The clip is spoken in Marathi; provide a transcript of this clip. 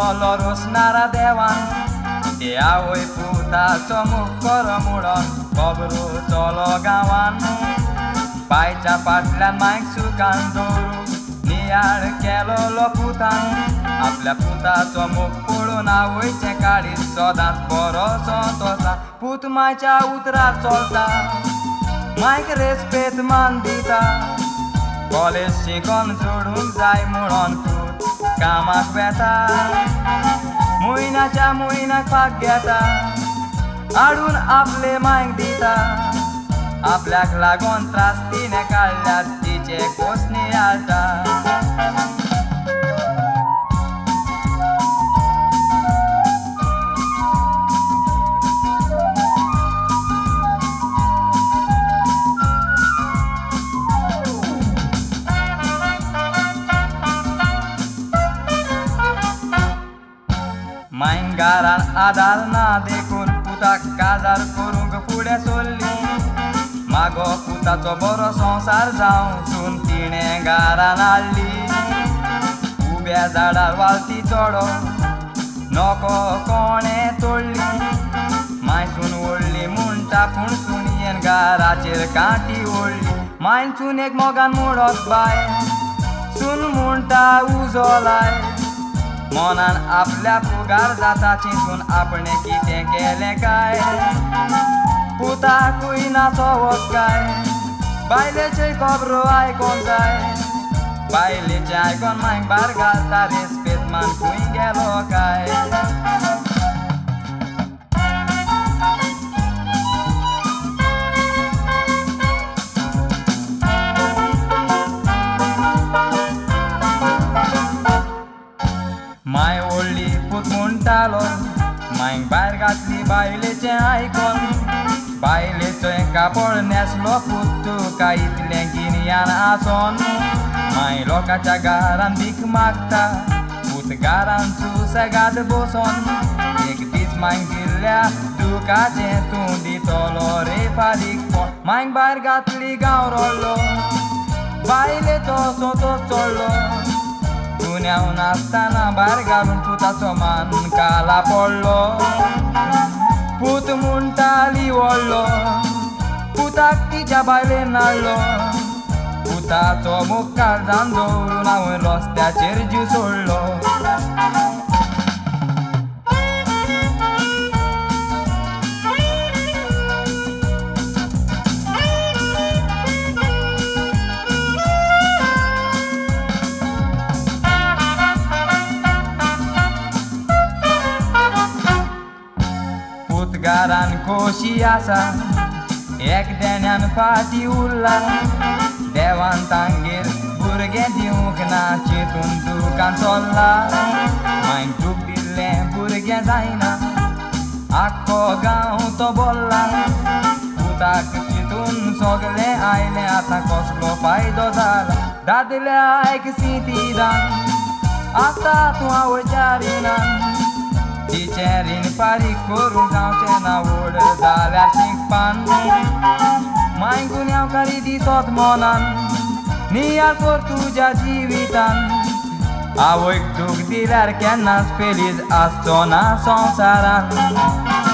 चलो रोसणारा देवान ते आवय पुताचो मुख करमुडोन खबरो चलो गांवान बायच्या फाटल्यान मायक सुकान दवरून नियाळ केलो पुतान आपल्या पुताचो मुख पळोवन आवयचें काळीज सदांच बरोसो तोसा पूत मायच्या उतरार चलता मायक रेस्पेत मान दिता कॉलेज शिकोन जोडूंक जाय म्हणून पूत कामाक वेता म्हयन्याच्या म्हयन्याक भाग घेता हाडून आपले मायक दिता आपल्याक लागून त्रास तिणें काडल्यात तिचे कोसनी हालता मायंगारान आदार ना देखून पुताक काजार करूंक फुडें सरली मागो पुताचो बरो संसार जावसून तिणें घरान हाडली उब्या झाडार वालती चोडो नको कोणें तोडली मायसून ओडली म्हणटा पूण सुणयेन घराचेर काटी ओडली मायसून एक मोगान मोडत बाय सून म्हणटा उजो लाय मनान आपल्या पुगार जाता चिंतून आपणें कितें केलें काय पुताकूय नाचोवप काय बायलेचे खबरो आयकोंक जाय बायलेचे आयकोन मायक भायर घालता रेस्पेत मान खंय गेलो काय माय ओडली पूत म्हणटालो मायक भायर घातली बायलेचें आयकोन बायलेचो कापड नेसलो पूत तुका इतलें गिन्यान आसोन माय लोकाच्या घरान भीक मागता पूत घरान सुसेगाद बसोन एक दीस मायक दिल्ल्या दुकाचें तूं दितलो रे फारीक कोण मायक भायर घातली गांव रोडलो बायलेचो सोतो चोडलो दुन्याव नासतना भायर घालून पुताचो मान काला पडलो पूत म्हणटाली व्हडलो पुताक तिच्या बायलेन हाडलो पुताचो मुख काळजान दवरून हांवें रस्त्याचेर जीव सोडलो घरान खोशी आसा एक देण्यान फाटी उरला देवान तांगेर भुरगें दिवंक ना चिंतून दुकान चल्ला मायक दूख दिल्लें भुरगें जायना आख्खो गांव तो बोल्ला पुताक चिंतून सगळें आयलें आतां कसलो फायदो जाला दादल्या आयक सिटीदान आतां तूं आवयच्या रिणान तिचें रीण फारीक करूंक गांवचें ना व्हड जाल्यार शिकपान मायक गुन्यांवकारी दिसत मनान नियाळ कर तुज्या जिवितान आवयक दूख दिल्यार केन्नाच फेलीज आसचो ना संवसारान